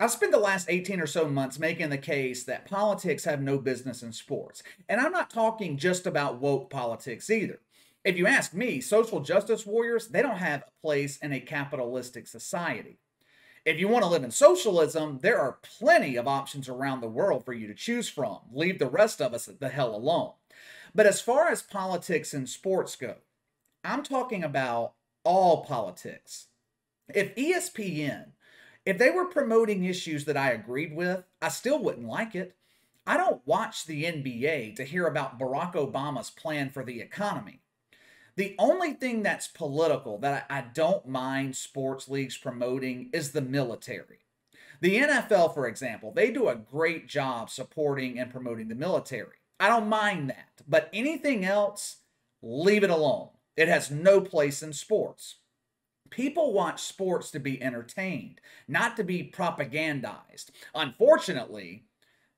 I've spent the last 18 or so months making the case that politics have no business in sports. And I'm not talking just about woke politics either. If you ask me, social justice warriors, they don't have a place in a capitalistic society. If you want to live in socialism, there are plenty of options around the world for you to choose from. Leave the rest of us the hell alone. But as far as politics and sports go, I'm talking about all politics. If ESPN, if they were promoting issues that I agreed with, I still wouldn't like it. I don't watch the NBA to hear about Barack Obama's plan for the economy. The only thing that's political that I don't mind sports leagues promoting is the military. The NFL, for example, they do a great job supporting and promoting the military. I don't mind that. But anything else, leave it alone. It has no place in sports. People watch sports to be entertained, not to be propagandized. Unfortunately,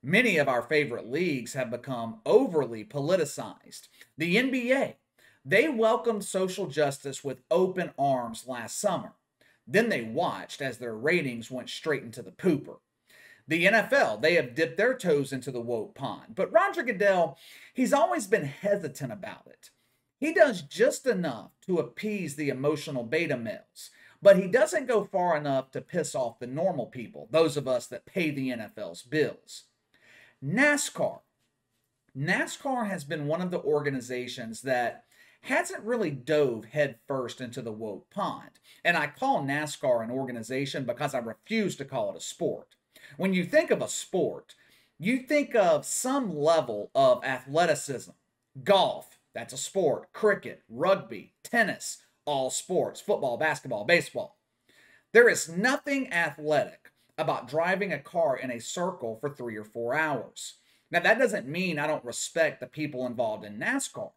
many of our favorite leagues have become overly politicized. The NBA, they welcomed social justice with open arms last summer. Then they watched as their ratings went straight into the pooper. The NFL, they have dipped their toes into the woke pond. But Roger Goodell, he's always been hesitant about it. He does just enough to appease the emotional beta males, but he doesn't go far enough to piss off the normal people, those of us that pay the NFL's bills. NASCAR. NASCAR has been one of the organizations that hasn't really dove headfirst into the woke pond. And I call NASCAR an organization because I refuse to call it a sport. When you think of a sport, you think of some level of athleticism. Golf, that's a sport. Cricket, rugby, tennis, all sports. Football, basketball, baseball. There is nothing athletic about driving a car in a circle for 3 or 4 hours. Now, that doesn't mean I don't respect the people involved in NASCAR.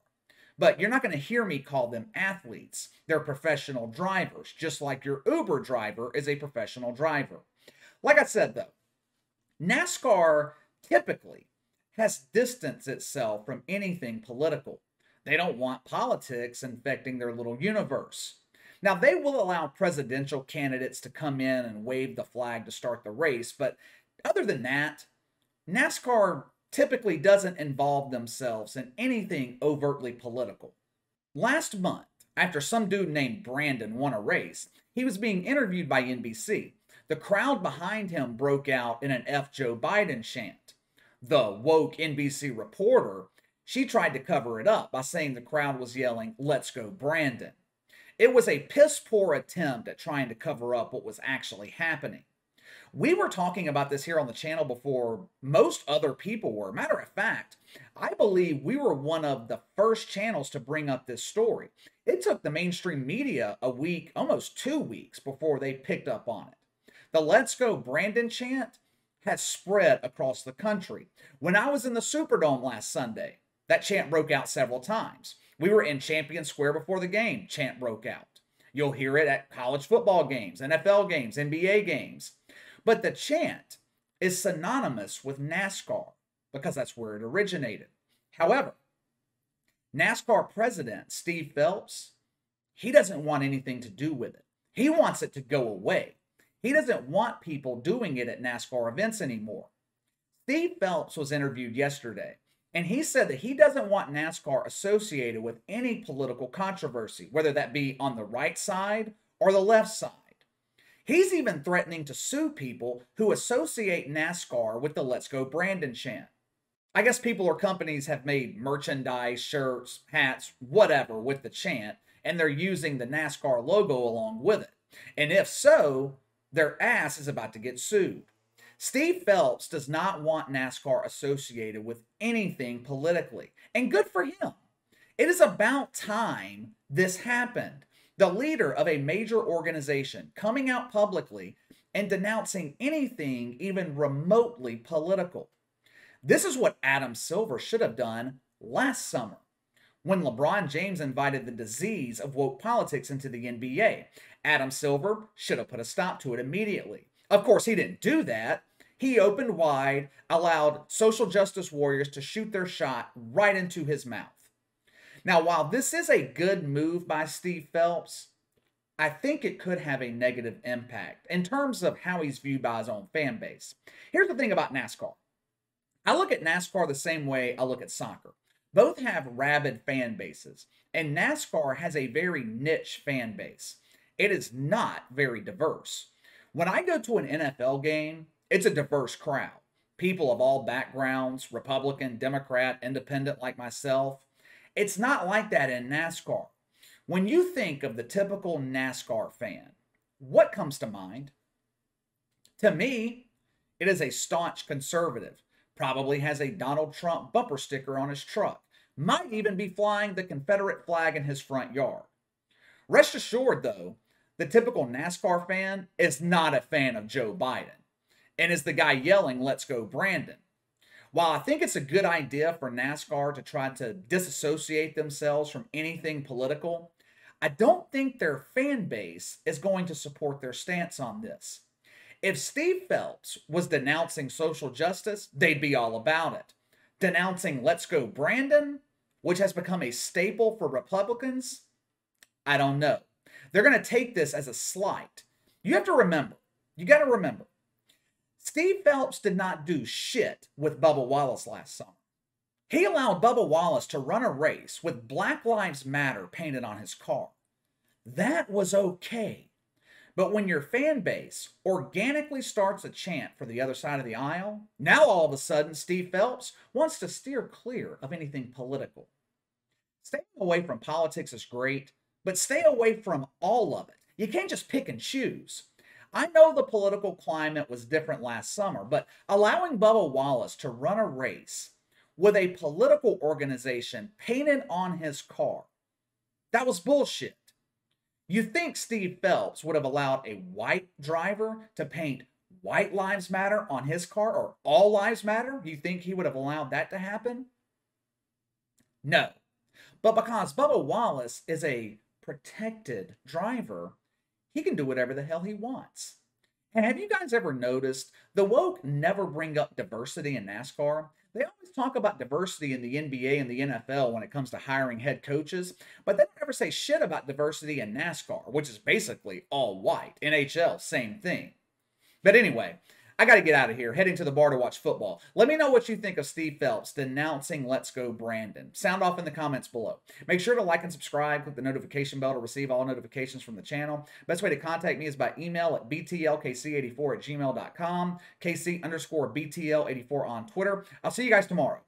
But you're not going to hear me call them athletes. They're professional drivers, just like your Uber driver is a professional driver. Like I said, though, NASCAR typically has distanced itself from anything political. They don't want politics infecting their little universe. Now, they will allow presidential candidates to come in and wave the flag to start the race, but other than that, NASCAR typically doesn't involve themselves in anything overtly political. Last month, after some dude named Brandon won a race, he was being interviewed by NBC. The crowd behind him broke out in an F Joe Biden chant. The woke NBC reporter, she tried to cover it up by saying the crowd was yelling, "Let's go Brandon." It was a piss-poor attempt at trying to cover up what was actually happening. We were talking about this here on the channel before most other people were. Matter of fact, I believe we were one of the first channels to bring up this story. It took the mainstream media a week, almost 2 weeks, before they picked up on it. The "Let's Go Brandon" chant has spread across the country. When I was in the Superdome last Sunday, that chant broke out several times. We were in Champion Square before the game, chant broke out. You'll hear it at college football games, NFL games, NBA games. But the chant is synonymous with NASCAR because that's where it originated. However, NASCAR President Steve Phelps, he doesn't want anything to do with it. He wants it to go away. He doesn't want people doing it at NASCAR events anymore. Steve Phelps was interviewed yesterday, and he said that he doesn't want NASCAR associated with any political controversy, whether that be on the right side or the left side. He's even threatening to sue people who associate NASCAR with the "Let's Go Brandon" chant. I guess people or companies have made merchandise, shirts, hats, whatever with the chant, and they're using the NASCAR logo along with it. And if so, their ass is about to get sued. Steve Phelps does not want NASCAR associated with anything politically, and good for him. It is about time this happened. The leader of a major organization coming out publicly and denouncing anything even remotely political. This is what Adam Silver should have done last summer when LeBron James invited the disease of woke politics into the NBA. Adam Silver should have put a stop to it immediately. Of course, he didn't do that. He opened wide, allowed social justice warriors to shoot their shot right into his mouth. Now, while this is a good move by Steve Phelps, I think it could have a negative impact in terms of how he's viewed by his own fan base. Here's the thing about NASCAR. I look at NASCAR the same way I look at soccer. Both have rabid fan bases, and NASCAR has a very niche fan base. It is not very diverse. When I go to an NFL game, it's a diverse crowd. People of all backgrounds, Republican, Democrat, Independent like myself. It's not like that in NASCAR. When you think of the typical NASCAR fan, what comes to mind? To me, it is a staunch conservative, probably has a Donald Trump bumper sticker on his truck, might even be flying the Confederate flag in his front yard. Rest assured, though, the typical NASCAR fan is not a fan of Joe Biden and is the guy yelling, "Let's go, Brandon." While I think it's a good idea for NASCAR to try to disassociate themselves from anything political, I don't think their fan base is going to support their stance on this. If Steve Phelps was denouncing social justice, they'd be all about it. Denouncing "Let's go, Brandon," which has become a staple for Republicans, I don't know. They're going to take this as a slight. You got to remember, Steve Phelps did not do shit with Bubba Wallace last summer. He allowed Bubba Wallace to run a race with Black Lives Matter painted on his car. That was okay. But when your fan base organically starts a chant for the other side of the aisle, now all of a sudden Steve Phelps wants to steer clear of anything political. Staying away from politics is great, but stay away from all of it. You can't just pick and choose. I know the political climate was different last summer, but allowing Bubba Wallace to run a race with a political organization painted on his car, that was bullshit. You think Steve Phelps would have allowed a white driver to paint "White Lives Matter" on his car, or "All Lives Matter"? You think he would have allowed that to happen? No. But because Bubba Wallace is a protected driver, he can do whatever the hell he wants. And have you guys ever noticed the woke never bring up diversity in NASCAR? They always talk about diversity in the NBA and the NFL when it comes to hiring head coaches, but they don't ever say shit about diversity in NASCAR, which is basically all white. NHL, same thing. But anyway, I got to get out of here, heading to the bar to watch football. Let me know what you think of Steve Phelps denouncing "Let's go, Brandon." Sound off in the comments below. Make sure to like and subscribe, click the notification bell to receive all notifications from the channel. Best way to contact me is by email at btlkc84@gmail.com, KC_BTL84 on Twitter. I'll see you guys tomorrow.